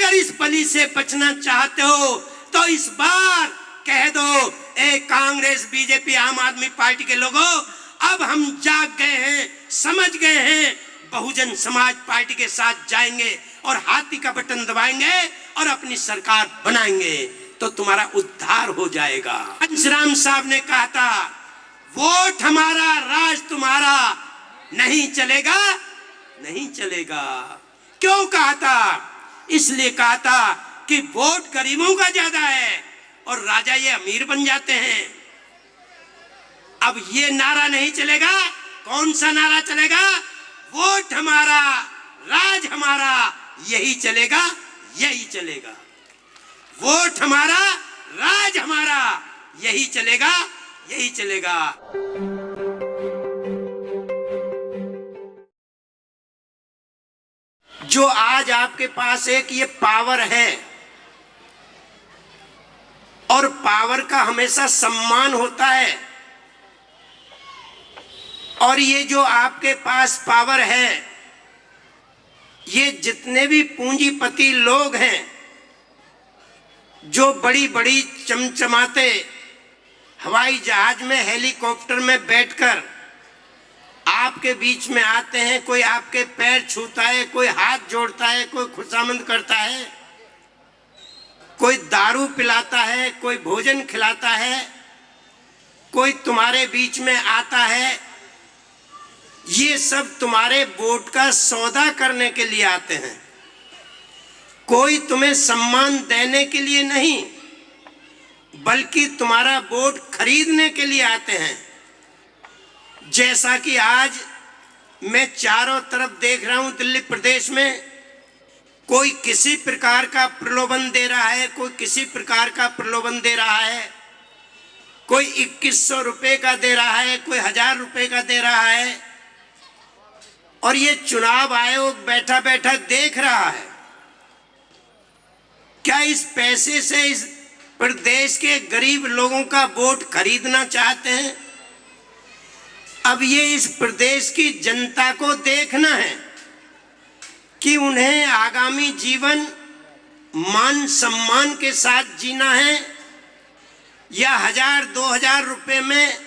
अगर इस बलि से बचना चाहते हो तो इस बार कह दो, ए कांग्रेस, बीजेपी, आम आदमी पार्टी के लोगों, अब हम जाग गए हैं, समझ गए हैं, बहुजन समाज पार्टी के साथ जाएंगे और हाथी का बटन दबाएंगे और अपनी सरकार बनाएंगे तो तुम्हारा उद्धार हो जाएगा। घनश्याम साहब ने कहा था, वोट हमारा, राज तुम्हारा, नहीं चलेगा, नहीं चलेगा। क्यों कहा था? इसलिए कहा था कि वोट गरीबों का ज्यादा है और राजा ये अमीर बन जाते हैं। अब ये नारा नहीं चलेगा। कौन सा नारा चलेगा? वोट हमारा, राज हमारा, यही चलेगा, यही चलेगा। वोट हमारा, राज हमारा, यही चलेगा, यही चलेगा। जो आज आपके पास एक ये पावर है और पावर का हमेशा सम्मान होता है, और ये जो आपके पास पावर है, ये जितने भी पूंजीपति लोग हैं जो बड़ी बड़ी चमचमाते हवाई जहाज में, हेलीकॉप्टर में बैठकर आपके बीच में आते हैं, कोई आपके पैर छूता है, कोई हाथ जोड़ता है, कोई खुशामद करता है, कोई दारू पिलाता है, कोई भोजन खिलाता है, कोई तुम्हारे बीच में आता है, ये सब तुम्हारे वोट का सौदा करने के लिए आते हैं। कोई तुम्हें सम्मान देने के लिए नहीं, बल्कि तुम्हारा वोट खरीदने के लिए आते हैं। जैसा कि आज मैं चारों तरफ देख रहा हूं, दिल्ली प्रदेश में कोई किसी प्रकार का प्रलोभन दे रहा है, कोई किसी प्रकार का प्रलोभन दे रहा है, कोई 2100 रुपये का दे रहा है, कोई 1000 रुपये का दे रहा है, और ये चुनाव आयोग बैठा बैठा देख रहा है। क्या इस पैसे से इस प्रदेश के गरीब लोगों का वोट खरीदना चाहते हैं? अब ये इस प्रदेश की जनता को देखना है कि उन्हें आगामी जीवन मान सम्मान के साथ जीना है, या 1000-2000 रुपये में,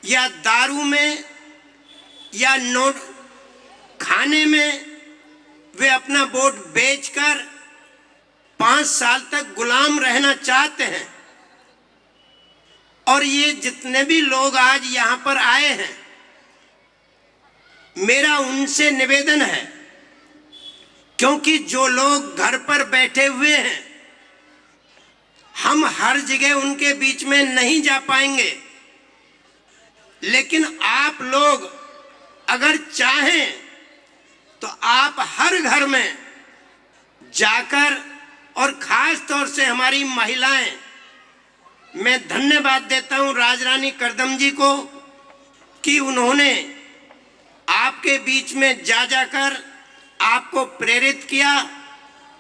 या दारू में, या नोट खाने में वे अपना वोट बेचकर 5 साल तक गुलाम रहना चाहते हैं। और ये जितने भी लोग आज यहाँ पर आए हैं, मेरा उनसे निवेदन है, क्योंकि जो लोग घर पर बैठे हुए हैं, हम हर जगह उनके बीच में नहीं जा पाएंगे, लेकिन आप लोग अगर चाहें तो आप हर घर में जाकर, और खास तौर से हमारी महिलाएं, मैं धन्यवाद देता हूं राजरानी करदम जी को कि उन्होंने आपके बीच में जा जाकर आपको प्रेरित किया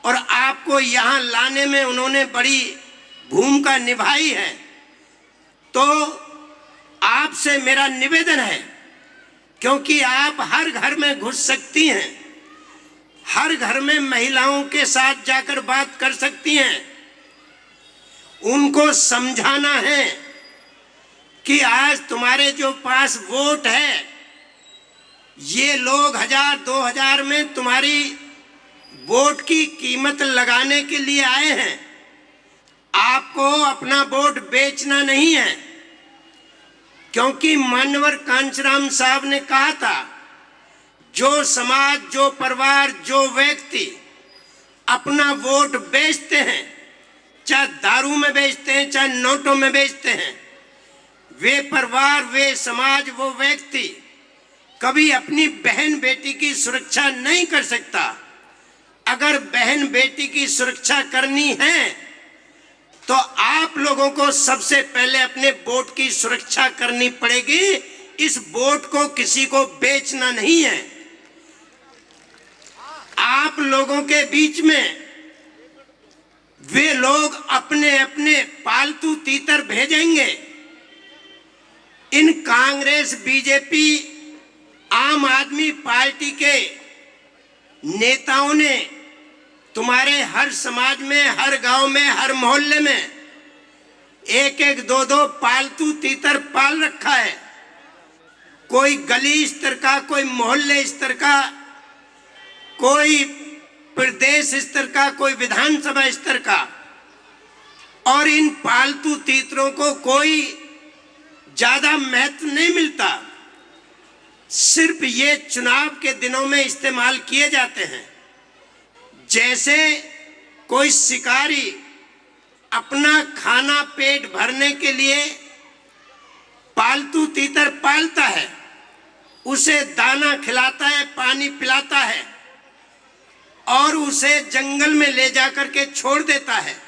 और आपको यहाँ लाने में उन्होंने बड़ी भूमिका निभाई है। तो आपसे मेरा निवेदन है, क्योंकि आप हर घर में घुस सकती हैं, हर घर में महिलाओं के साथ जाकर बात कर सकती हैं, उनको समझाना है कि आज तुम्हारे जो पास वोट है, ये लोग 1000-2000 में तुम्हारी वोट की कीमत लगाने के लिए आए हैं। आपको अपना वोट बेचना नहीं है, क्योंकि मानवर कांचीराम साहब ने कहा था, जो समाज, जो परिवार, जो व्यक्ति अपना वोट बेचते हैं, चाहे दारू में बेचते हैं, चाहे नोटों में बेचते हैं, वे परिवार, वे समाज, वो व्यक्ति कभी अपनी बहन बेटी की सुरक्षा नहीं कर सकता। अगर बहन बेटी की सुरक्षा करनी है तो आप लोगों को सबसे पहले अपने वोट की सुरक्षा करनी पड़ेगी। इस वोट को किसी को बेचना नहीं है। आप लोगों के बीच में वे लोग अपने अपने पालतू तीतर भेजेंगे। इन कांग्रेस, बीजेपी, आम आदमी पार्टी के नेताओं ने तुम्हारे हर समाज में, हर गांव में, हर मोहल्ले में एक एक दो दो पालतू तीतर पाल रखा है। कोई गली स्तर का, कोई मोहल्ले स्तर का, कोई प्रदेश स्तर का, कोई विधानसभा स्तर का। और इन पालतू तीतरों को कोई ज्यादा महत्व नहीं मिलता। सिर्फ ये चुनाव के दिनों में इस्तेमाल किए जाते हैं। जैसे कोई शिकारी अपना खाना पेट भरने के लिए पालतू तीतर पालता है, उसे दाना खिलाता है, पानी पिलाता है और उसे जंगल में ले जाकर के छोड़ देता है।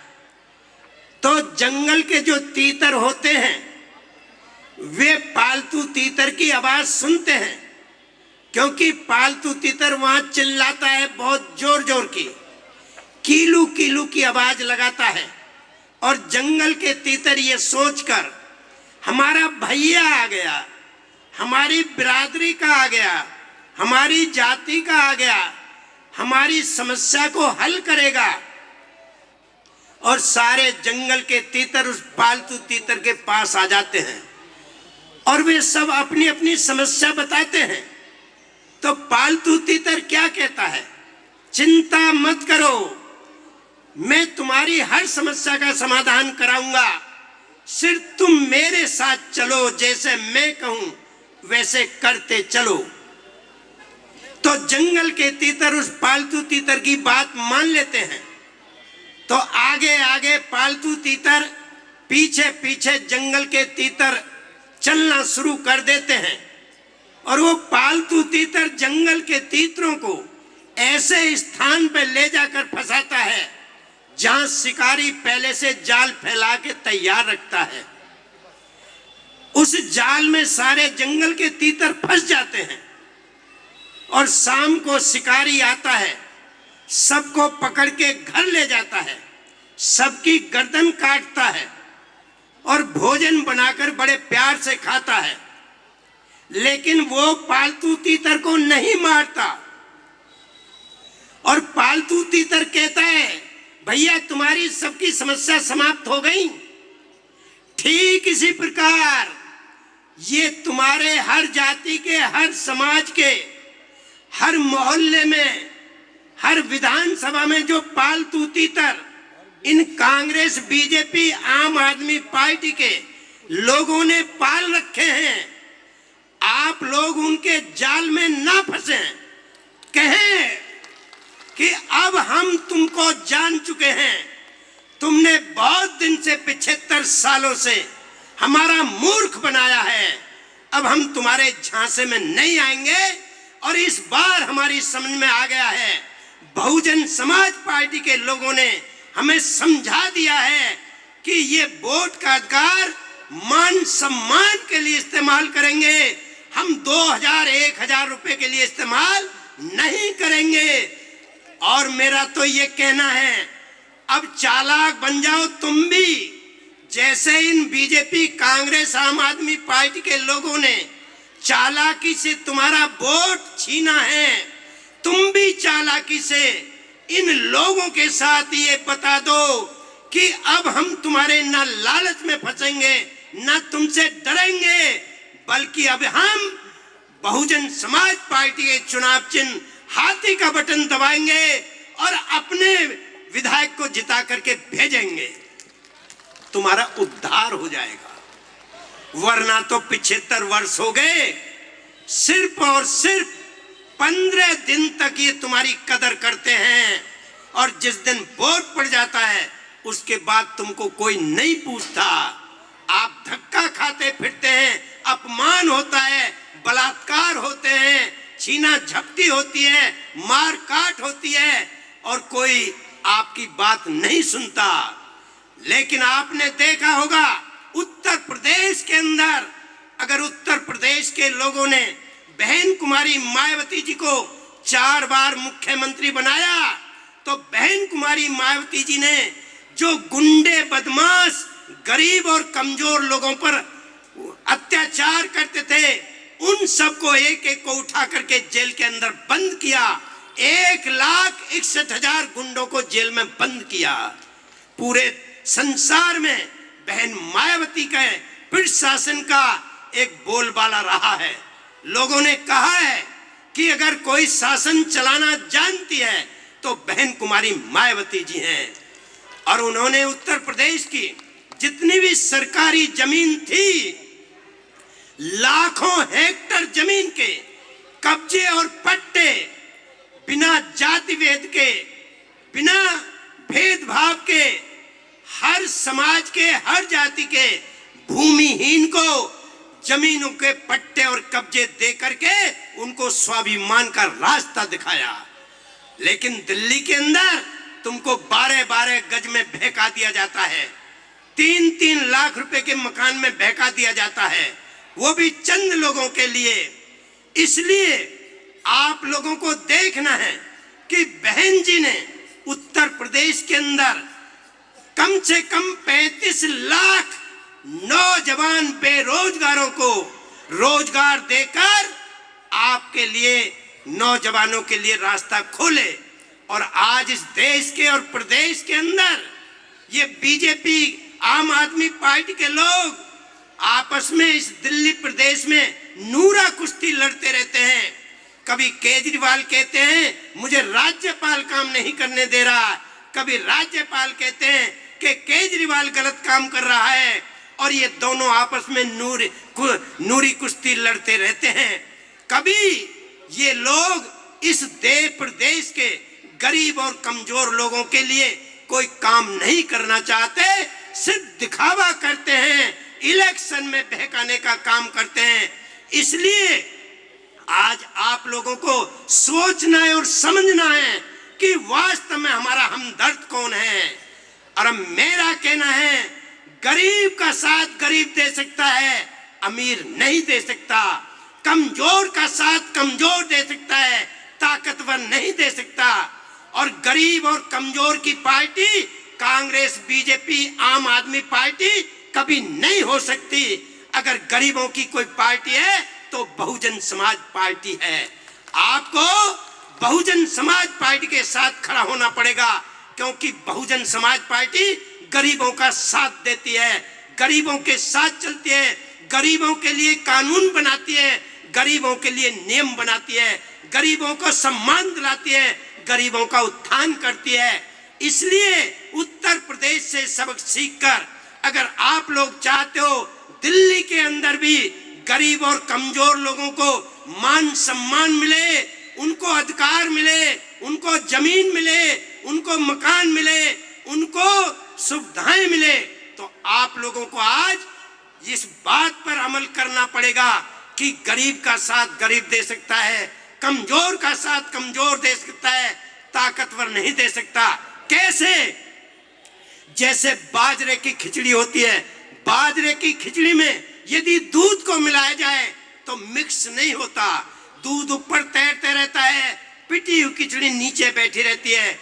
तो जंगल के जो तीतर होते हैं वे पालतू तीतर की आवाज सुनते हैं, क्योंकि पालतू तीतर वहां चिल्लाता है बहुत जोर जोर की, कीलू कीलू की आवाज लगाता है। और जंगल के तीतर ये सोचकर हमारा भैया आ गया, हमारी बिरादरी का आ गया, हमारी जाति का आ गया, हमारी समस्या को हल करेगा, और सारे जंगल के तीतर उस पालतू तीतर के पास आ जाते हैं और वे सब अपनी अपनी समस्या बताते हैं। तो पालतू तीतर क्या कहता है? चिंता मत करो, मैं तुम्हारी हर समस्या का समाधान कराऊंगा, सिर्फ तुम मेरे साथ चलो, जैसे मैं कहूं वैसे करते चलो। तो जंगल के तीतर उस पालतू तीतर की बात मान लेते हैं। तो आगे आगे पालतू तीतर, पीछे पीछे जंगल के तीतर चलना शुरू कर देते हैं। और वो पालतू तीतर जंगल के तीतरों को ऐसे स्थान पर ले जाकर फंसाता है जहां शिकारी पहले से जाल फैला के तैयार रखता है। उस जाल में सारे जंगल के तीतर फंस जाते हैं और शाम को शिकारी आता है, सबको पकड़ के घर ले जाता है, सबकी गर्दन काटता है और भोजन बनाकर बड़े प्यार से खाता है। लेकिन वो पालतू तीतर को नहीं मारता। और पालतू तीतर कहता है, भैया तुम्हारी सबकी समस्या समाप्त हो गई। ठीक इसी प्रकार ये तुम्हारे हर जाति के, हर समाज के, हर मोहल्ले में, हर विधानसभा में जो पालतू तीतर इन कांग्रेस, बीजेपी, आम आदमी पार्टी के लोगों ने पाल रखे हैं, आप लोग उनके जाल में ना फंसे। कहें कि अब हम तुमको जान चुके हैं, तुमने बहुत दिन से 75 सालों से हमारा मूर्ख बनाया है, अब हम तुम्हारे झांसे में नहीं आएंगे। और इस बार हमारी समझ में आ गया है, बहुजन समाज पार्टी के लोगों ने हमें समझा दिया है कि ये वोट का अधिकार मान सम्मान के लिए इस्तेमाल करेंगे, हम 2000 1000 रुपए के लिए इस्तेमाल नहीं करेंगे। और मेरा तो ये कहना है, अब चालाक बन जाओ तुम भी, जैसे इन बीजेपी, कांग्रेस, आम आदमी पार्टी के लोगों ने चालाकी से तुम्हारा वोट छीना है, तुम भी चालाकी से इन लोगों के साथ ये बता दो कि अब हम तुम्हारे ना लालच में फंसेंगे, ना तुमसे डरेंगे, बल्कि अब हम बहुजन समाज पार्टी के चुनाव चिन्ह हाथी का बटन दबाएंगे और अपने विधायक को जिता करके भेजेंगे। तुम्हारा उद्धार हो जाएगा। वरना तो 75 वर्ष हो गए, सिर्फ और सिर्फ 15 दिन तक ये तुम्हारी कदर करते हैं, और जिस दिन वोट पड़ जाता है उसके बाद तुमको कोई नहीं पूछता। आप धक्का खाते फिरते हैं, अपमान होता है, बलात्कार होते हैं, छीना झपटी होती है, मार काट होती है, और कोई आपकी बात नहीं सुनता। लेकिन आपने देखा होगा उत्तर प्रदेश के अंदर, अगर उत्तर प्रदेश के लोगों ने बहन कुमारी मायावती जी को 4 बार मुख्यमंत्री बनाया, तो बहन कुमारी मायावती जी ने जो गुंडे, बदमाश, गरीब और कमजोर लोगों पर अत्याचार करते थे, उन सबको एक एक को उठा करके जेल के अंदर बंद किया। 1,61,000 गुंडों को जेल में बंद किया। पूरे संसार में बहन मायावती का पीठ शासन का एक बोलबाला रहा है। लोगों ने कहा है कि अगर कोई शासन चलाना जानती है तो बहन कुमारी मायावती जी हैं। और उन्होंने उत्तर प्रदेश की जितनी भी सरकारी जमीन थी, लाखों हेक्टर जमीन के कब्जे और पट्टे बिना जाति भेद के, बिना भेदभाव के, हर समाज के, हर जाति के भूमिहीन को जमीनों के पट्टे और कब्जे दे करके उनको स्वाभिमान का रास्ता दिखाया। लेकिन दिल्ली के अंदर तुमको 12-12 गज में बहका दिया जाता है, 3-3 लाख रुपए के मकान में बहका दिया जाता है, वो भी चंद लोगों के लिए। इसलिए आप लोगों को देखना है कि बहन जी ने उत्तर प्रदेश के अंदर कम से कम 35 लाख नौजवान बेरोजगारों को रोजगार देकर आपके लिए, नौजवानों के लिए रास्ता खोले। और आज इस देश के और प्रदेश के अंदर ये बीजेपी, आम आदमी पार्टी के लोग आपस में इस दिल्ली प्रदेश में नूरा कुश्ती लड़ते रहते हैं। कभी केजरीवाल कहते हैं मुझे राज्यपाल काम नहीं करने दे रहा, कभी राज्यपाल कहते हैं कि केजरीवाल गलत काम कर रहा है, और ये दोनों आपस में नूरी कुश्ती लड़ते रहते हैं। कभी ये लोग इस देश प्रदेश के गरीब और कमजोर लोगों के लिए कोई काम नहीं करना चाहते, सिर्फ दिखावा करते हैं, इलेक्शन में बहकाने का काम करते हैं। इसलिए आज आप लोगों को सोचना है और समझना है कि वास्तव में हमारा हमदर्द कौन है। और मेरा कहना है, गरीब का साथ गरीब दे सकता है, अमीर नहीं दे सकता। कमजोर का साथ कमजोर दे सकता है, ताकतवर नहीं दे सकता। और गरीब और कमजोर की पार्टी कांग्रेस, बीजेपी, आम आदमी पार्टी कभी नहीं हो सकती। अगर गरीबों की कोई पार्टी है तो बहुजन समाज पार्टी है। आपको बहुजन समाज पार्टी के साथ खड़ा होना पड़ेगा, क्योंकि बहुजन समाज पार्टी गरीबों का साथ देती है, गरीबों के साथ चलती है, गरीबों के लिए कानून बनाती है, गरीबों के लिए नियम बनाती है, गरीबों को सम्मान दिलाती है, गरीबों का उत्थान करती है। इसलिए उत्तर प्रदेश से सबक सीखकर अगर आप लोग चाहते हो दिल्ली के अंदर भी गरीब और कमजोर लोगों को मान सम्मान मिले, उनको अधिकार मिले, उनको जमीन मिले, उनको मकान मिले, उनको सुविधाएं मिले, तो आप लोगों को आज इस बात पर अमल करना पड़ेगा कि गरीब का साथ गरीब दे सकता है, कमजोर का साथ कमजोर दे सकता है, ताकतवर नहीं दे सकता। कैसे? जैसे बाजरे की खिचड़ी होती है, बाजरे की खिचड़ी में यदि दूध को मिलाया जाए तो मिक्स नहीं होता, दूध ऊपर तैरते रहता है, पिटी हुई खिचड़ी नीचे बैठी रहती है।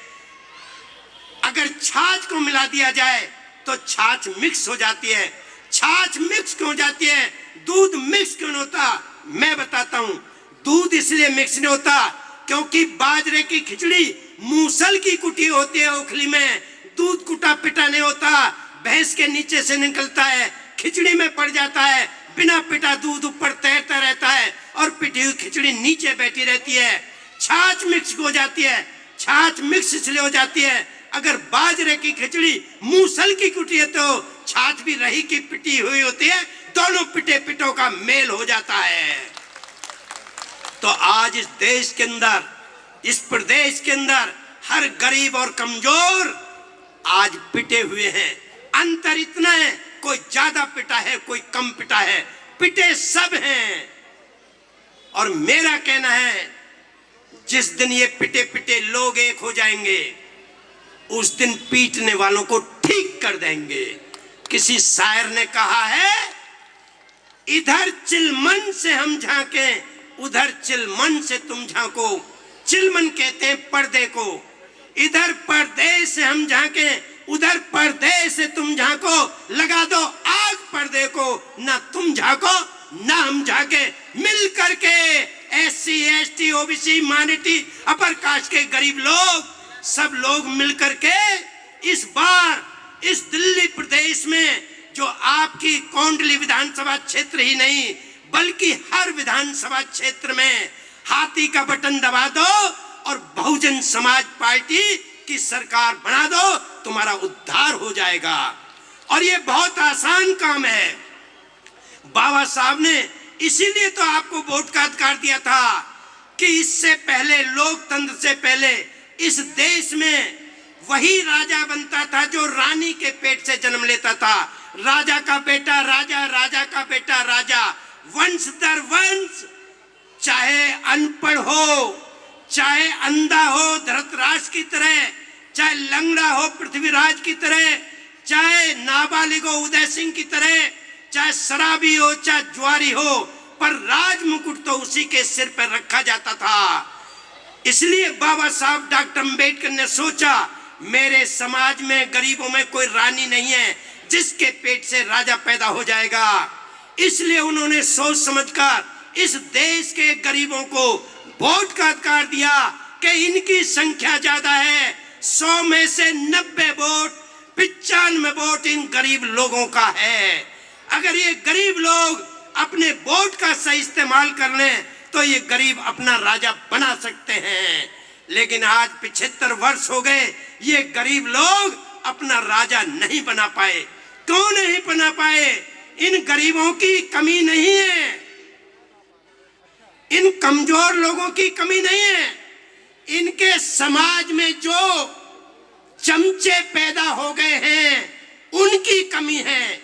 अगर छाछ को मिला दिया जाए तो छाछ मिक्स हो जाती है। छाछ मिक्स क्यों हो जाती है, दूध मिक्स क्यों नहीं होता? मैं बताता हूं। दूध इसलिए मिक्स नहीं होता क्योंकि बाजरे की खिचड़ी मूसल की कुटी होती है, ओखली में दूध कुटा पिटा नहीं होता, भैंस के नीचे से निकलता है, खिचड़ी में पड़ जाता है, बिना पिटा दूध ऊपर तैरता रहता है और पिटी हुई खिचड़ी नीचे बैठी रहती है। छाछ मिक्स हो जाती है। छाछ मिक्स इसलिए हो जाती है, अगर बाजरे की खिचड़ी मूसल की कुटी है तो छाछ भी रही की पिटी हुई होती है, दोनों पिटे पिटों का मेल हो जाता है। तो आज इस देश के अंदर, इस प्रदेश के अंदर हर गरीब और कमजोर आज पिटे हुए हैं। अंतर इतना है, कोई ज्यादा पिटा है, कोई कम पिटा है, पिटे सब हैं। और मेरा कहना है, जिस दिन ये पिटे पिटे लोग एक हो जाएंगे, उस दिन पीटने वालों को ठीक कर देंगे। किसी शायर ने कहा है, इधर चिलमन से हम झांके, उधर चिलमन से तुम झांको। चिलमन कहते हैं पर्दे को। इधर पर्दे से हम झांके, उधर पर्दे से तुम झांको, लगा दो आग पर्दे को, ना तुम झांको ना हम झांके, मिल करके SC ST OBC minority upper caste गरीब लोग सब लोग मिलकर के इस बार इस दिल्ली प्रदेश में जो आपकी कोंडली विधानसभा क्षेत्र ही नहीं बल्कि हर विधानसभा क्षेत्र में हाथी का बटन दबा दो और बहुजन समाज पार्टी की सरकार बना दो, तुम्हारा उद्धार हो जाएगा। और ये बहुत आसान काम है। बाबा साहब ने इसीलिए तो आपको वोट का अधिकार दिया था कि इससे पहले, लोकतंत्र से पहले इस देश में वही राजा बनता था जो रानी के पेट से जन्म लेता था। राजा का बेटा राजा, राजा का बेटा राजा, वंश दर वंश, चाहे अनपढ़ हो, चाहे अंधा हो धृतराष्ट्र की तरह, चाहे लंगड़ा हो पृथ्वीराज की तरह, चाहे नाबालिग हो उदय सिंह की तरह, चाहे शराबी हो चाहे जुआरी हो, पर राज मुकुट तो उसी के सिर पर रखा जाता था। इसलिए बाबा साहब डॉक्टर अम्बेडकर ने सोचा मेरे समाज में गरीबों में कोई रानी नहीं है जिसके पेट से राजा पैदा हो जाएगा। इसलिए उन्होंने सोच समझकर इस देश के गरीबों को वोट का अधिकार दिया कि इनकी संख्या ज्यादा है, 100 में से 90 वोट, 95 वोट इन गरीब लोगों का है। अगर ये गरीब लोग अपने वोट का सही इस्तेमाल कर लें तो ये गरीब अपना राजा बना सकते हैं। लेकिन आज 75 वर्ष हो गए, ये गरीब लोग अपना राजा नहीं बना पाए। क्यों नहीं बना पाए? इन गरीबों की कमी नहीं है, इन कमजोर लोगों की कमी नहीं है, इनके समाज में जो चमचे पैदा हो गए हैं उनकी कमी है।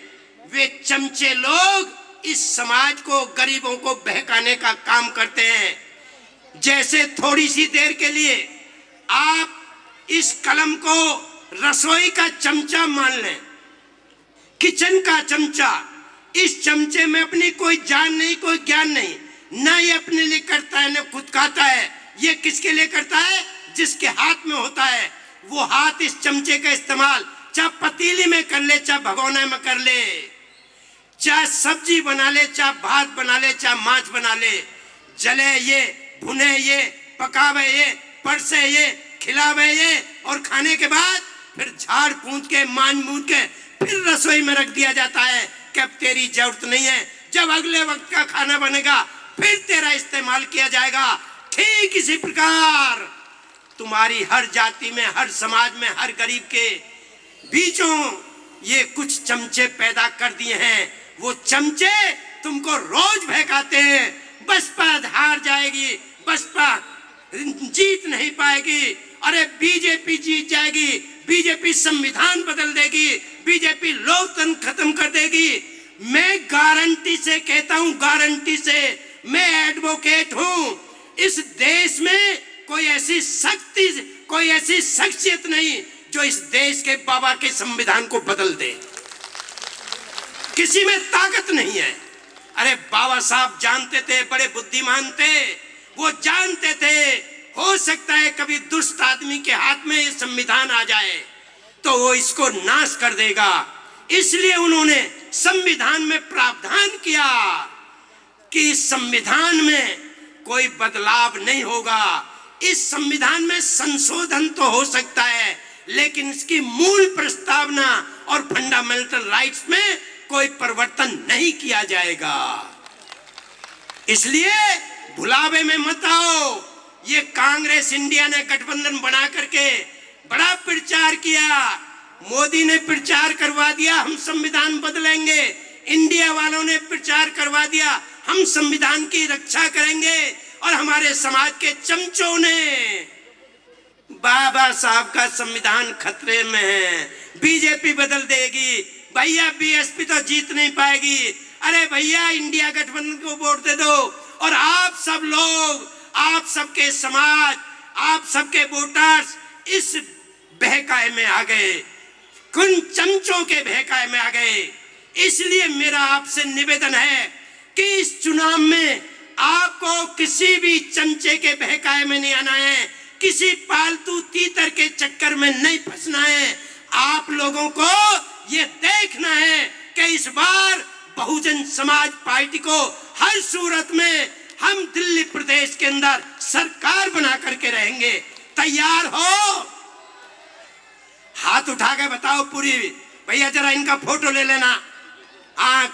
वे चमचे लोग इस समाज को, गरीबों को बहकाने का काम करते हैं। जैसे थोड़ी सी देर के लिए आप इस कलम को रसोई का चमचा मान लें, किचन का चमचा। इस चमचे में अपनी कोई जान नहीं, कोई ज्ञान नहीं, ना ये अपने लिए करता है ना खुद खाता है। ये किसके लिए करता है? जिसके हाथ में होता है। वो हाथ इस चमचे का इस्तेमाल चाहे पतीली में कर ले, चाहे भगोने में कर ले, चाहे सब्जी बना ले, चाहे भात बना ले, चाहे मांस बना ले, जले ये, भुने ये, पकावे ये, परसे ये, खिलावे ये, और खाने के बाद फिर झाड़ पूंछ के मान मूंछ के फिर रसोई में रख दिया जाता है कि अब तेरी जरूरत नहीं है, जब अगले वक्त का खाना बनेगा फिर तेरा इस्तेमाल किया जाएगा। ठीक इसी प्रकार तुम्हारी हर जाति में, हर समाज में, हर गरीब के बीचों ये कुछ चमचे पैदा कर दिए हैं। वो चमचे तुमको रोज बहकाते हैं। बसपा हार जाएगी, बसपा जीत नहीं पाएगी, अरे बीजेपी जीत जाएगी, बीजेपी संविधान बदल देगी, बीजेपी लोकतंत्र खत्म कर देगी। मैं गारंटी से कहता हूं, गारंटी से, मैं एडवोकेट हूं, इस देश में कोई ऐसी शक्ति, कोई ऐसी शख्सियत नहीं जो इस देश के बाबा के संविधान को बदल दे। किसी में ताकत नहीं है। अरे बाबा साहब जानते थे, बड़े बुद्धिमान थे, वो जानते थे हो सकता है कभी दुष्ट आदमी के हाथ में ये संविधान आ जाए तो वो इसको नाश कर देगा। इसलिए उन्होंने संविधान में प्रावधान किया कि इस संविधान में कोई बदलाव नहीं होगा। इस संविधान में संशोधन तो हो सकता है लेकिन इसकी मूल प्रस्तावना और फंडामेंटल राइट्स में कोई परिवर्तन नहीं किया जाएगा। इसलिए भुलावे में मत आओ। ये कांग्रेस इंडिया ने गठबंधन बना करके बड़ा प्रचार किया, मोदी ने प्रचार करवा दिया हम संविधान बदलेंगे, इंडिया वालों ने प्रचार करवा दिया हम संविधान की रक्षा करेंगे, और हमारे समाज के चमचों ने बाबा साहब का संविधान खतरे में है, बीजेपी बदल देगी, भैया बीएसपी तो जीत नहीं पाएगी, अरे भैया इंडिया गठबंधन को वोट दे दो। और आप सब लोग, आप सबके समाज, आप सबके वोटर्स इस बहकाए में आ गए, कुछ चमचों के बहकाए में आ गए। इसलिए मेरा आपसे निवेदन है कि इस चुनाव में आपको किसी भी चमचे के बहकाए में नहीं आना है, किसी पालतू तीतर के चक्कर में नहीं फंसना है। आप लोगों को ये देखना है कि इस बार बहुजन समाज पार्टी को हर सूरत में हम दिल्ली प्रदेश के अंदर सरकार बना करके रहेंगे। तैयार हो? हाथ उठा के बताओ पूरी। भैया जरा इनका फोटो ले लेना,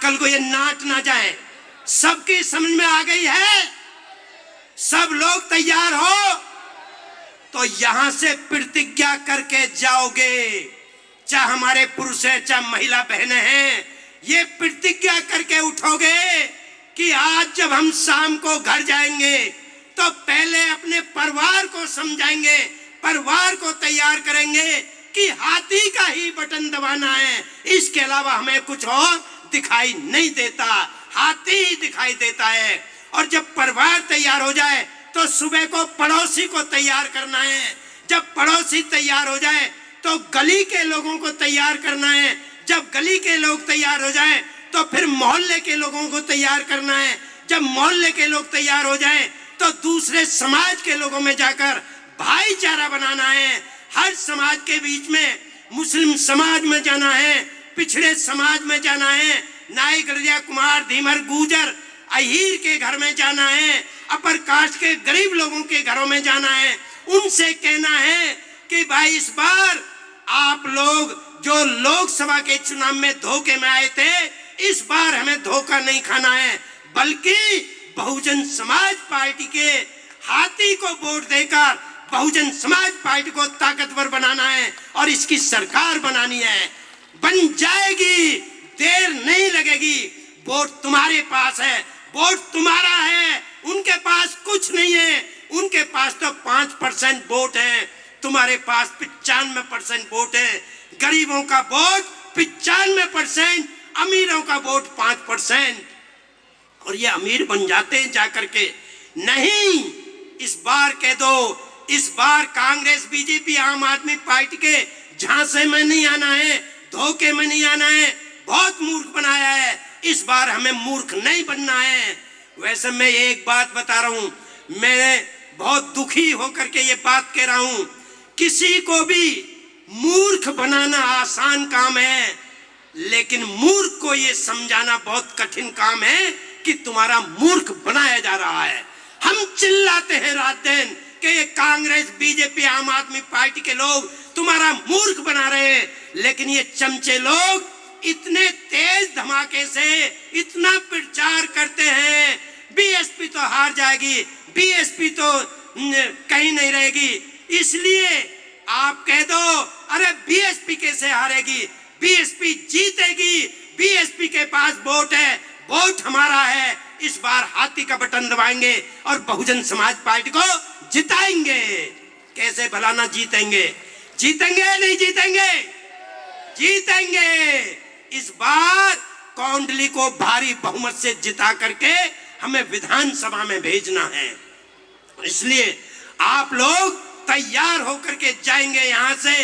कल को ये नाट ना जाए। सबकी समझ में आ गई है? सब लोग तैयार हो? तो यहां से प्रतिज्ञा करके जाओगे, चाहे हमारे पुरुष है चाहे महिला बहनें हैं, ये प्रतिज्ञा करके उठोगे कि आज जब हम शाम को घर जाएंगे तो पहले अपने परिवार को समझाएंगे, परिवार को तैयार करेंगे कि हाथी का ही बटन दबाना है, इसके अलावा हमें कुछ और दिखाई नहीं देता, हाथी ही दिखाई देता है। और जब परिवार तैयार हो जाए तो सुबह को पड़ोसी को तैयार करना है, जब पड़ोसी तैयार हो जाए तो गली के लोगों को तैयार करना है, जब गली के लोग तैयार हो जाए तो फिर मोहल्ले के लोगों को तैयार करना है, जब मोहल्ले के लोग तैयार हो जाए तो दूसरे समाज के लोगों में जाकर भाईचारा बनाना है। हर समाज के बीच में, मुस्लिम समाज में जाना है, पिछड़े समाज में जाना है, नाई गड़िया कुमार धीमर गुजर अहीर के घर में जाना है, अपर कास्ट के गरीब लोगों के घरों में जाना है, उनसे कहना है कि भाई इस बार आप लोग जो लोकसभा के चुनाव में धोखे में आए थे, इस बार हमें धोखा नहीं खाना है, बल्कि बहुजन समाज पार्टी के हाथी को वोट देकर बहुजन समाज पार्टी को ताकतवर बनाना है और इसकी सरकार बनानी है। बन जाएगी, देर नहीं लगेगी। वोट तुम्हारे पास है, वोट तुम्हारा है, उनके पास कुछ नहीं है। उनके पास तो 5% वोट है, तुम्हारे पास 95% वोट है। गरीबों का वोट 95%, अमीरों का वोट 5%। और ये अमीर बन जाते हैं जाकर के। नहीं, इस बार कह दो, इस बार कांग्रेस बीजेपी आम आदमी पार्टी के झांसे में नहीं आना है, धोखे में नहीं आना है। बहुत मूर्ख बनाया है, इस बार हमें मूर्ख नहीं बनना है। वैसे मैं एक बात बता रहा हूं, मैं बहुत दुखी होकर के ये बात कह रहा हूं, किसी को भी मूर्ख बनाना आसान काम है, लेकिन मूर्ख को ये समझाना बहुत कठिन काम है कि तुम्हारा मूर्ख बनाया जा रहा है। हम चिल्लाते हैं रात दिन कि ये कांग्रेस बीजेपी आम आदमी पार्टी के लोग तुम्हारा मूर्ख बना रहे हैं, लेकिन ये चमचे लोग इतने तेज धमाके से इतना प्रचार करते हैं, बीएसपी तो हार जाएगी, बीएसपी तो कहीं नहीं रहेगी, इसलिए आप कह दो अरे बीएसपी कैसे हारेगी, बीएसपी जीतेगी, बीएसपी के पास वोट है, वोट हमारा है। इस बार हाथी का बटन दबाएंगे और बहुजन समाज पार्टी को जिताएंगे। कैसे भला ना जीतेंगे? जीतेंगे नहीं जीतेंगे? जीतेंगे। इस बार कौंडली को भारी बहुमत से जिता करके हमें विधानसभा में भेजना है। इसलिए आप लोग तैयार होकर के जाएंगे यहां से।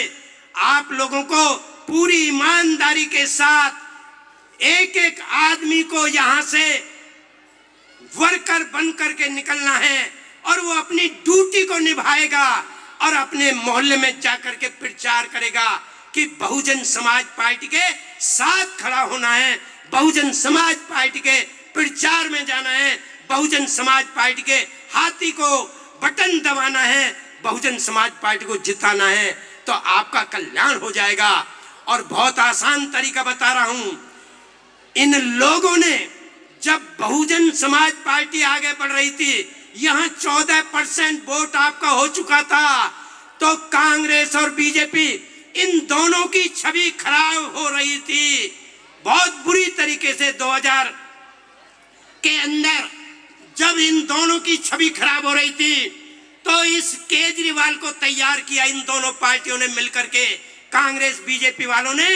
आप लोगों को पूरी ईमानदारी के साथ एक एक आदमी को यहां से वर्कर बन करके निकलना है और वो अपनी ड्यूटी को निभाएगा और अपने मोहल्ले में जाकर के प्रचार करेगा कि बहुजन समाज पार्टी के साथ खड़ा होना है, बहुजन समाज पार्टी के प्रचार में जाना है, बहुजन समाज पार्टी के हाथी को बटन दबाना है, बहुजन समाज पार्टी को जिताना है, तो आपका कल्याण हो जाएगा। और बहुत आसान तरीका बता रहा हूं, इन लोगों ने जब बहुजन समाज पार्टी आगे बढ़ रही थी, यहां 14% वोट आपका हो चुका था, तो कांग्रेस और बीजेपी इन दोनों की छवि खराब हो रही थी बहुत बुरी तरीके से। 2000 के अंदर जब इन दोनों की छवि खराब हो रही थी, तो इस केजरीवाल को तैयार किया इन दोनों पार्टियों ने मिलकर के, कांग्रेस बीजेपी वालों ने,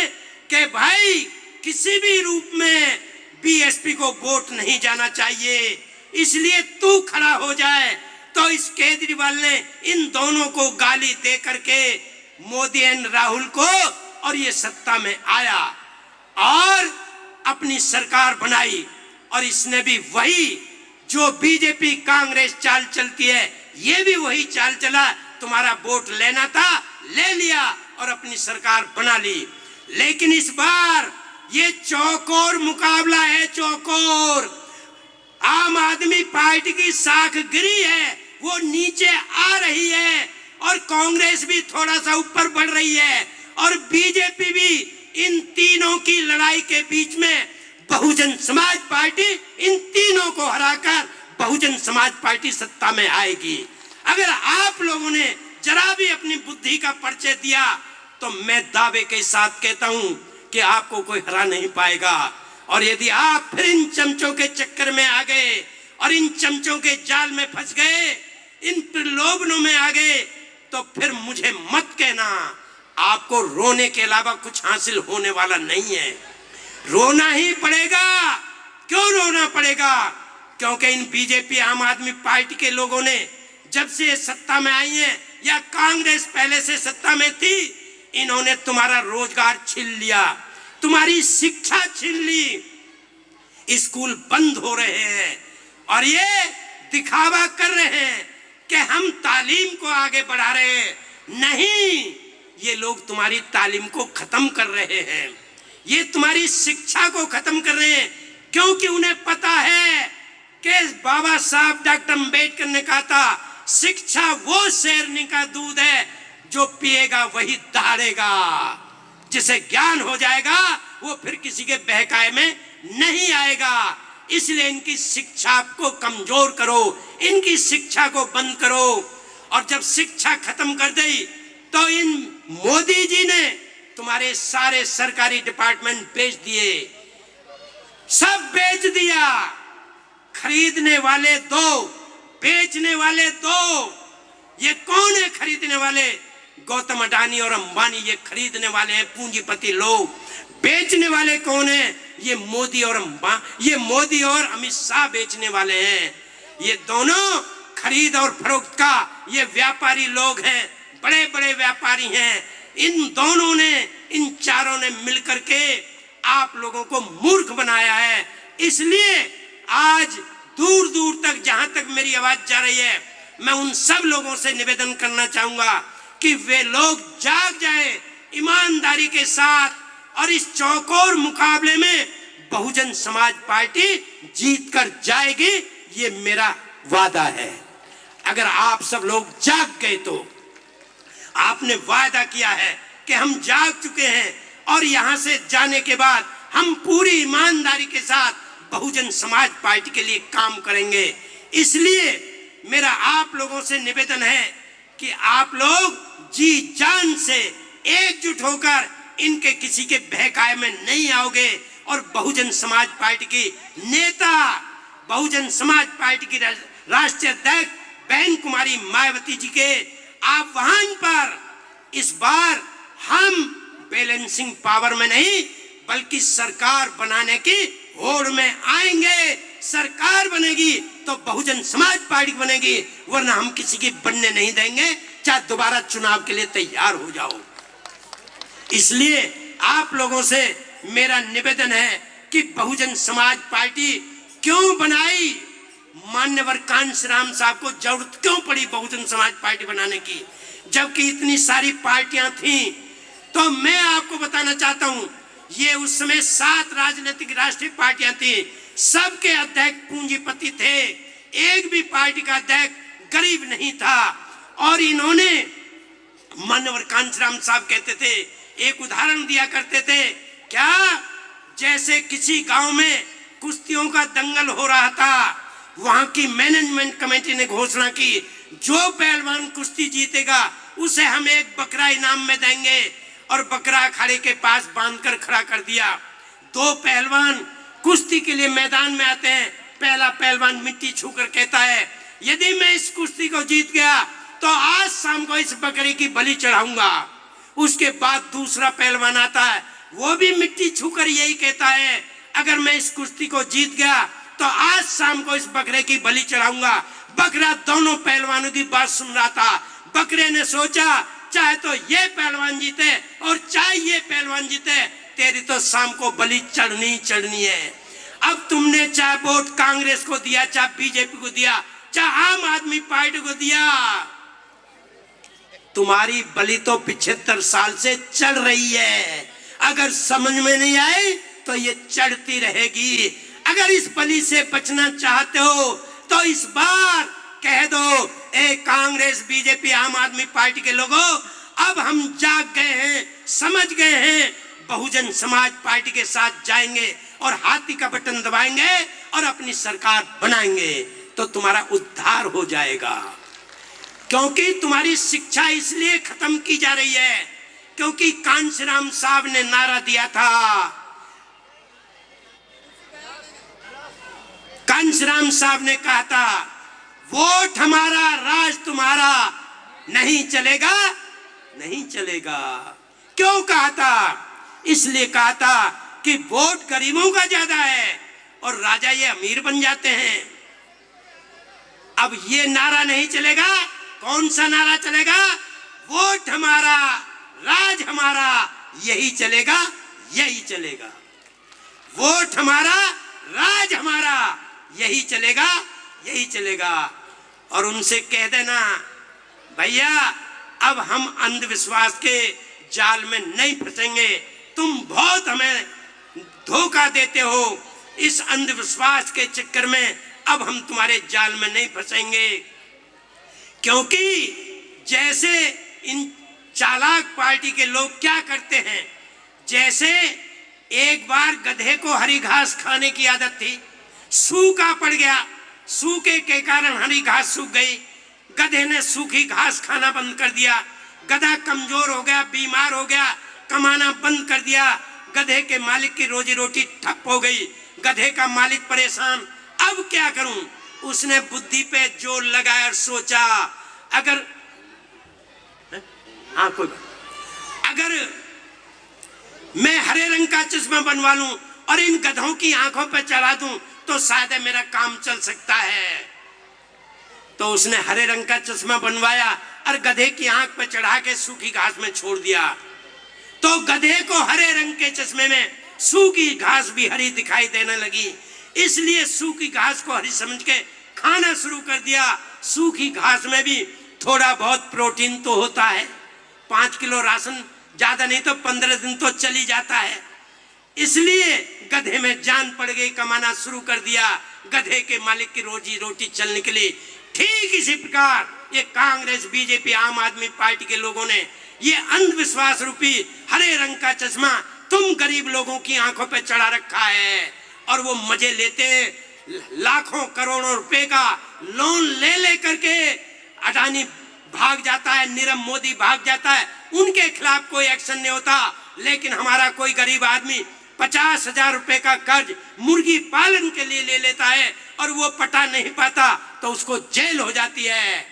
कि भाई किसी भी रूप में बीएसपी को वोट नहीं जाना चाहिए, इसलिए तू खड़ा हो जाए। तो इस केजरीवाल ने इन दोनों को गाली दे करके मोदी एंड राहुल को, और ये सत्ता में आया और अपनी सरकार बनाई। और इसने भी वही जो बीजेपी कांग्रेस चाल चलती है, ये भी वही चाल चला। तुम्हारा वोट लेना था, ले लिया और अपनी सरकार बना ली। लेकिन इस बार ये चौकोर मुकाबला है, चौकोर। आम आदमी पार्टी की साख गिरी है, वो नीचे आ रही है। और कांग्रेस भी थोड़ा सा ऊपर बढ़ रही है और बीजेपी भी। इन तीनों की लड़ाई के बीच में बहुजन समाज पार्टी इन तीनों को हराकर बहुजन समाज पार्टी सत्ता में आएगी। अगर आप लोगों ने जरा भी अपनी बुद्धि का परिचय दिया तो मैं दावे के साथ कहता हूं कि आपको कोई हरा नहीं पाएगा। और यदि आप फिर इन चमचों के चक्कर में आ गए और इन चमचों के जाल में फंस गए, इन प्रलोभनों में आ गए, तो फिर मुझे मत कहना। आपको रोने के अलावा कुछ हासिल होने वाला नहीं है। रोना ही पड़ेगा। क्यों रोना पड़ेगा? क्योंकि इन बीजेपी आम आदमी पार्टी के लोगों ने जब से सत्ता में आई है या कांग्रेस पहले से सत्ता में थी, इन्होंने तुम्हारा रोजगार छीन लिया, तुम्हारी शिक्षा छीन ली, स्कूल बंद हो रहे हैं और ये दिखावा कर रहे हैं कि हम तालीम को आगे बढ़ा रहे हैं। नहीं, ये लोग तुम्हारी तालीम को खत्म कर रहे हैं, ये तुम्हारी शिक्षा को खत्म कर रहे हैं, क्योंकि उन्हें पता है कि बाबा साहब डॉक्टर अम्बेडकर ने कहा था, शिक्षा वो शेरनी का दूध है जो पिएगा वही दहाड़ेगा। जिसे ज्ञान हो जाएगा वो फिर किसी के बहकाए में नहीं आएगा। इसलिए इनकी शिक्षा को कमजोर करो, इनकी शिक्षा को बंद करो। और जब शिक्षा खत्म कर दी तो इन मोदी जी ने तुम्हारे सारे सरकारी डिपार्टमेंट बेच दिए, सब बेच दिया। खरीदने वाले दो, बेचने वाले दो। ये कौन है खरीदने वाले? गौतम अडानी और अंबानी ये खरीदने वाले हैं, पूंजीपति लोग। बेचने वाले कौन है? ये मोदी और अमित शाह बेचने वाले हैं। ये दोनों खरीद और फरोख्त का ये व्यापारी लोग हैं, बड़े बड़े व्यापारी हैं। इन दोनों ने, इन चारों ने मिलकर के आप लोगों को मूर्ख बनाया है। इसलिए आज दूर दूर तक, जहां तक मेरी आवाज जा रही है, मैं उन सब लोगों से निवेदन करना चाहूंगा कि वे लोग जाग जाए ईमानदारी के साथ और इस चौकोर मुकाबले में बहुजन समाज पार्टी जीत कर जाएगी, ये मेरा वादा है। अगर आप सब लोग जाग गए तो आपने वादा किया है कि हम जाग चुके हैं और यहां से जाने के बाद हम पूरी ईमानदारी के साथ बहुजन समाज पार्टी के लिए काम करेंगे। इसलिए मेरा आप लोगों से निवेदन है कि आप लोग जी जान से एकजुट होकर इनके किसी के बहकाए में नहीं आओगे और बहुजन समाज पार्टी की नेता, बहुजन समाज पार्टी की राष्ट्रीय अध्यक्ष बहन कुमारी मायावती जी के आह्वान पर इस बार हम बैलेंसिंग पावर में नहीं बल्कि सरकार बनाने की होड़ में आएंगे। सरकार बनेगी तो बहुजन समाज पार्टी बनेगी, वरना हम किसी की बनने नहीं देंगे, चाहे दोबारा चुनाव के लिए तैयार हो जाओ। इसलिए आप लोगों से मेरा निवेदन है कि बहुजन समाज पार्टी क्यों बनाई? मान्यवर कांशीराम साहब को जरूरत क्यों पड़ी बहुजन समाज पार्टी बनाने की, जबकि इतनी सारी पार्टियां थीं? तो मैं आपको बताना चाहता हूं, ये उस समय 7 राजनीतिक राष्ट्रीय पार्टियां थी, सबके अध्यक्ष पूंजीपति थे, एक भी पार्टी का अध्यक्ष गरीब नहीं था। और इन्होंने, मानवर कांशीराम साहब कहते थे, एक उदाहरण दिया करते थे, क्या जैसे किसी गांव में कुश्तियों का दंगल हो रहा था, वहां की मैनेजमेंट कमेटी ने घोषणा की जो पहलवान कुश्ती जीतेगा उसे हम एक बकरा इनाम में देंगे, और बकरा अखाड़े के पास बांधकर खड़ा कर दिया। 2 पहलवान कुश्ती के लिए मैदान में आते हैं, पहला पहलवान मिट्टी छूकर कहता है, यदि मैं इस कुश्ती को जीत गया तो आज शाम को इस बकरे की बलि चढ़ाऊंगा। उसके बाद दूसरा पहलवान आता है, वो भी मिट्टी छूकर यही कहता है, अगर मैं इस कुश्ती को जीत गया तो आज शाम को इस बकरे की बलि चढ़ाऊंगा। बकरा दोनों पहलवानों की बात सुन रहा था। बकरे ने सोचा, चाहे तो ये पहलवान जीते और चाहे ये पहलवान जीते, तेरी तो शाम को बलि चढ़नी है। अब तुमने चाहे वोट कांग्रेस को दिया, चाहे बीजेपी को दिया, चाहे आम आदमी पार्टी को दिया, तुम्हारी बलि तो 75 साल से चढ़ रही है। अगर समझ में नहीं आए तो ये चढ़ती रहेगी। अगर इस बलि से बचना चाहते हो तो इस बार कह दो, ए कांग्रेस, बीजेपी, आम आदमी पार्टी के लोगों, अब हम जाग गए हैं, समझ गए हैं, बहुजन समाज पार्टी के साथ जाएंगे और हाथी का बटन दबाएंगे और अपनी सरकार बनाएंगे, तो तुम्हारा उद्धार हो जाएगा। क्योंकि तुम्हारी शिक्षा इसलिए खत्म की जा रही है क्योंकि कांशीराम साहब ने नारा दिया था, कांशीराम साहब ने कहा था, वोट हमारा राज तुम्हारा, नहीं चलेगा, नहीं चलेगा। क्यों कहा था? इसलिए कहा था कि वोट गरीबों का ज्यादा है और राजा ये अमीर बन जाते हैं। अब ये नारा नहीं चलेगा। कौन सा नारा चलेगा? वोट हमारा राज हमारा, यही चलेगा, यही चलेगा। वोट हमारा राज हमारा, यही चलेगा, यही चलेगा। और उनसे कह देना, भैया अब हम अंधविश्वास के जाल में नहीं फंसेंगे, तुम बहुत हमें धोखा देते हो, इस अंधविश्वास के चक्कर में अब हम तुम्हारे जाल में नहीं फंसेंगे। क्योंकि जैसे इन चालाक पार्टी के लोग क्या करते हैं, जैसे एक बार गधे को हरी घास खाने की आदत थी, सूखा पड़ गया, सूखे के कारण हरी घास सूख गई, गधे ने सूखी घास खाना बंद कर दिया, गधा कमजोर हो गया, बीमार हो गया, कमाना बंद कर दिया, गधे के मालिक की रोजी रोटी ठप हो गई, गधे का मालिक परेशान। अब क्या करूं? उसने बुद्धि पे जोर लगाया और सोचा, अगर कोई बात, अगर मैं हरे रंग का चश्मा बनवा लूं और इन गधों की आंखों पे चढ़ा दूं तो शायद मेरा काम चल सकता है। तो उसने हरे रंग का चश्मा बनवाया और गधे की आंख पे चढ़ा के सूखी घास में छोड़ दिया। तो गधे को हरे रंग के चश्मे में सूखी घास भी हरी दिखाई देने लगी, इसलिए सूखी घास को हरी समझ के खाना शुरू कर दिया। सूखी घास में भी थोड़ा बहुत प्रोटीन तो होता है, 5 किलो राशन, ज्यादा नहीं तो 15 दिन तो चली जाता है। इसलिए गधे में जान पड़ गई, कमाना शुरू कर दिया, गधे के मालिक की रोजी रोटी चलने के लिए। ठीक इसी प्रकार ये कांग्रेस, बीजेपी, आम आदमी पार्टी के लोगों ने ये अंधविश्वास रूपी हरे रंग का चश्मा तुम गरीब लोगों की आंखों पे चढ़ा रखा है और वो मजे लेते हैं। लाखों करोड़ों रुपए का लोन ले ले करके अडानी भाग जाता है, नीरव मोदी भाग जाता है, उनके खिलाफ कोई एक्शन नहीं होता। लेकिन हमारा कोई गरीब आदमी 50,000 रुपए का कर्ज मुर्गी पालन के लिए ले लेता है और वो पटा नहीं पाता तो उसको जेल हो जाती है।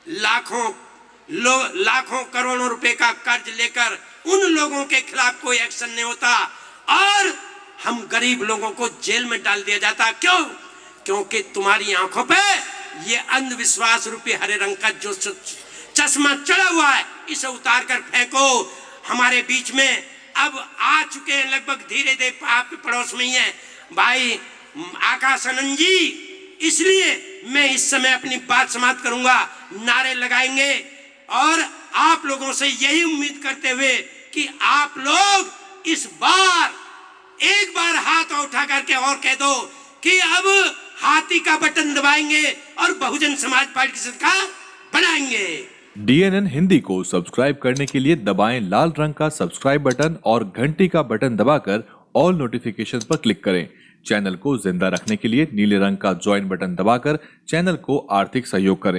लाखों करोड़ों रुपए का कर्ज लेकर उन लोगों के खिलाफ कोई एक्शन नहीं होता और हम गरीब लोगों को जेल में डाल दिया जाता। क्यों? क्योंकि तुम्हारी आंखों पे ये अंधविश्वास रूपी हरे रंग का जो चश्मा चढ़ा हुआ है, इसे उतार कर फेंको। हमारे बीच में अब आ चुके हैं, लगभग धीरे धीरे आपके पड़ोस में ही है भाई आकाश आनंद जी। इसलिए मैं इस समय अपनी बात समाप्त करूंगा, नारे लगाएंगे और आप लोगों से यही उम्मीद करते हुए कि आप लोग इस बार एक बार हाथ उठा करके और कह दो कि अब हाथी का बटन दबाएंगे और बहुजन समाज पार्टी की सरकार बनाएंगे। DNN हिंदी को सब्सक्राइब करने के लिए दबाएं लाल रंग का सब्सक्राइब बटन और घंटी का बटन दबाकर ऑल नोटिफिकेशन पर क्लिक करें। चैनल को जिंदा रखने के लिए नीले रंग का ज्वाइन बटन दबाकर चैनल को आर्थिक सहयोग करें।